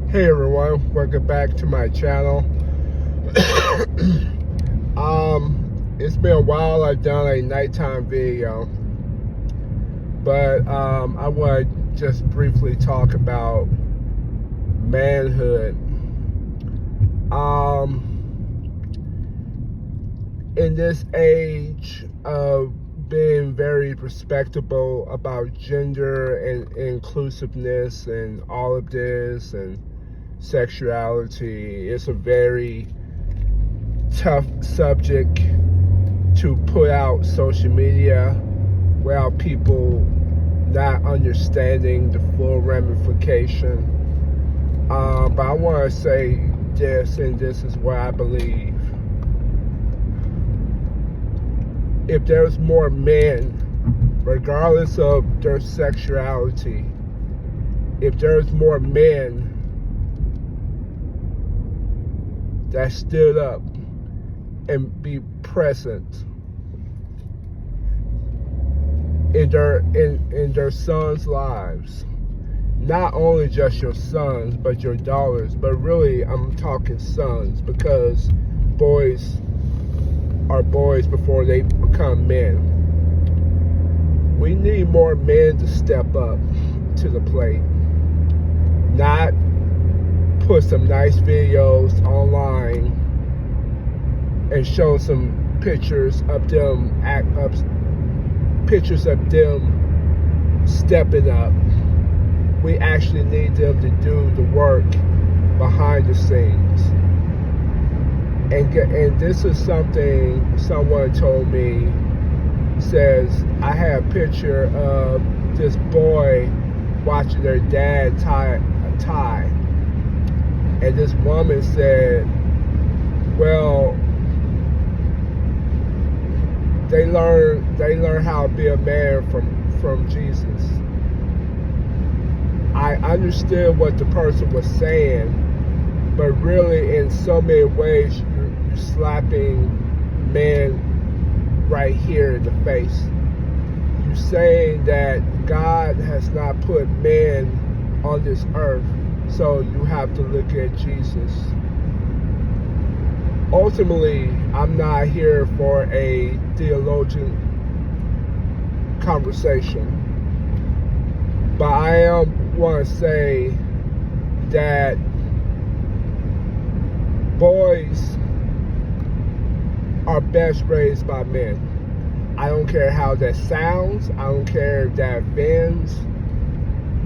Hey everyone, welcome back to my channel. It's been a while I've done a nighttime video, but I want to just briefly talk about manhood. In this age of being very respectable about gender and inclusiveness and all of this and sexuality, it's a very tough subject to put out social media without people not understanding the full ramification. But I want to say this, and this is what I believe. If there's more men, regardless of their sexuality, if there's more men that stood up and be present in their sons' lives, not only just your sons but your daughters, but really I'm talking sons, because boys are boys before they become men. We need more men to step up to the plate, not put some nice videos online and show some pictures of them stepping up. We actually need them to do the work behind the scenes. And this is something someone told me. Says, I had a picture of this boy watching their dad tie a tie. And this woman said, well, they learn how to be a man from Jesus. I understood what the person was saying, but really in so many ways you're slapping men right here in the face. You're saying that God has not put men on this earth, so you have to look at Jesus. Ultimately, I'm not here for a theologian conversation, but I want to say that boys are best raised by men. I don't care how that sounds. I don't care if that offends.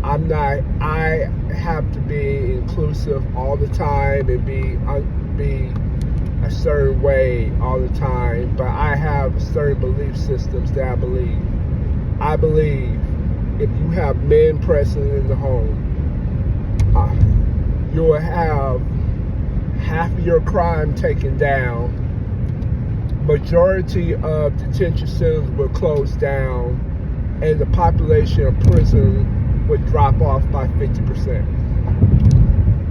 I have to be inclusive all the time and be a certain way all the time, but I have certain belief systems that I believe. I believe if you have men present in the home, you will have half of your crime taken down. Majority of detention centers will close down, and the population of prison would drop off by 50%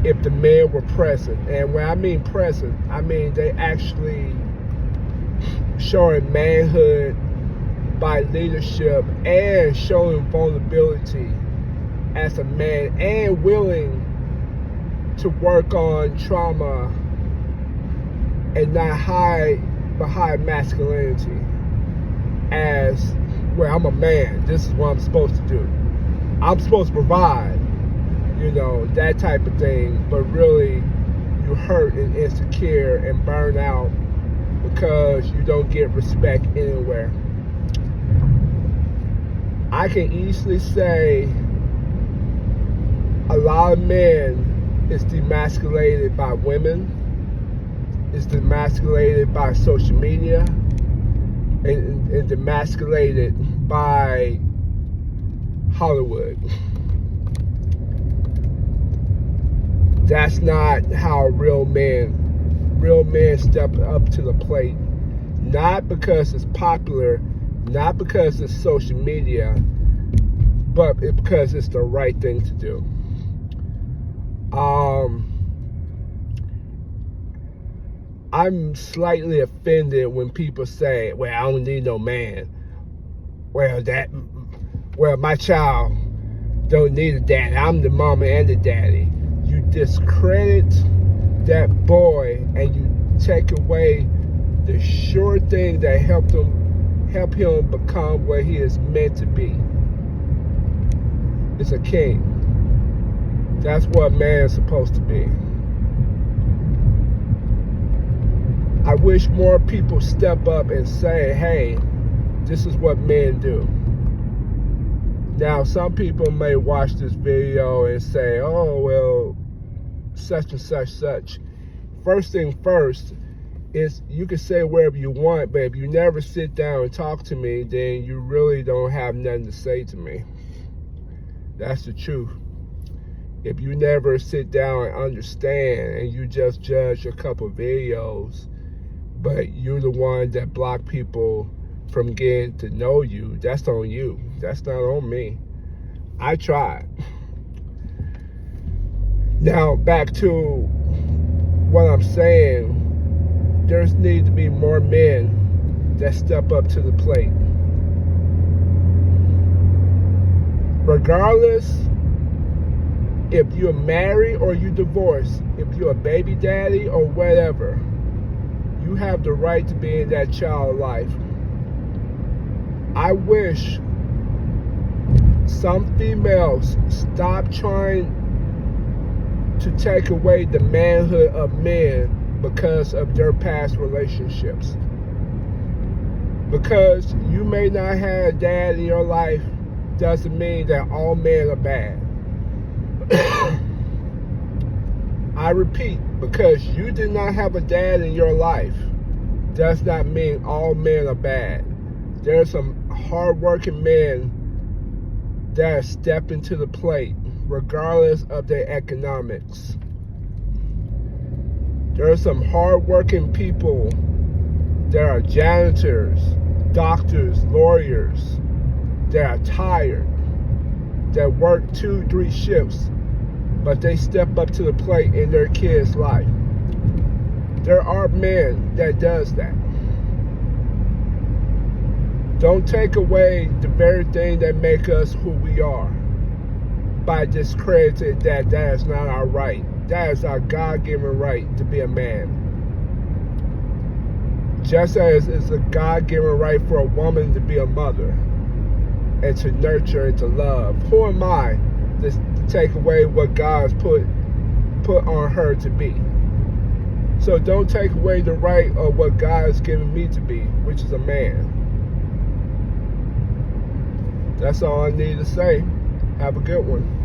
if the men were present. And when I mean present, I mean they actually showing manhood by leadership and showing vulnerability as a man and willing to work on trauma and not hide behind masculinity as, well, I'm a man, this is what I'm supposed to do. I'm supposed to provide, that type of thing, but really you hurt and insecure and burn out because you don't get respect anywhere. I can easily say a lot of men is demasculated by women, is demasculated by social media, and demasculated by Hollywood. That's not how real men step up to the plate. Not because it's popular, not because it's social media, but because it's the right thing to do. I'm slightly offended when people say, well, I don't need no man. Well, my child don't need a daddy. I'm the mama and the daddy. You discredit that boy and you take away the sure thing that help him become what he is meant to be. It's a king. That's what man is supposed to be. I wish more people step up and say, hey, this is what men do. Now, some people may watch this video and say, oh, well, such and such. First thing first is you can say whatever you want, but if you never sit down and talk to me, then you really don't have nothing to say to me. That's the truth. If you never sit down and understand and you just judge a couple videos, but you're the one that block people from getting to know you, that's on you. That's not on me. I tried. Now, back to what I'm saying. There's need to be more men that step up to the plate. Regardless if you're married or you divorced, if you're a baby daddy or whatever, you have the right to be in that child's life. I wish some females stop trying to take away the manhood of men because of their past relationships. Because you may not have a dad in your life doesn't mean that all men are bad. I repeat, because you did not have a dad in your life does not mean all men are bad. There are some hardworking men that step into the plate regardless of their economics. There are some hardworking people that are janitors, doctors, lawyers, that are tired, that work 2-3 shifts, but they step up to the plate in their kid's life. There are men that does that. Don't take away the very thing that make us who we are by discrediting that is not our right. That is our God-given right to be a man. Just as it's a God-given right for a woman to be a mother and to nurture and to love. Who am I to take away what God has put on her to be? So don't take away the right of what God has given me to be, which is a man. That's all I need to say. Have a good one.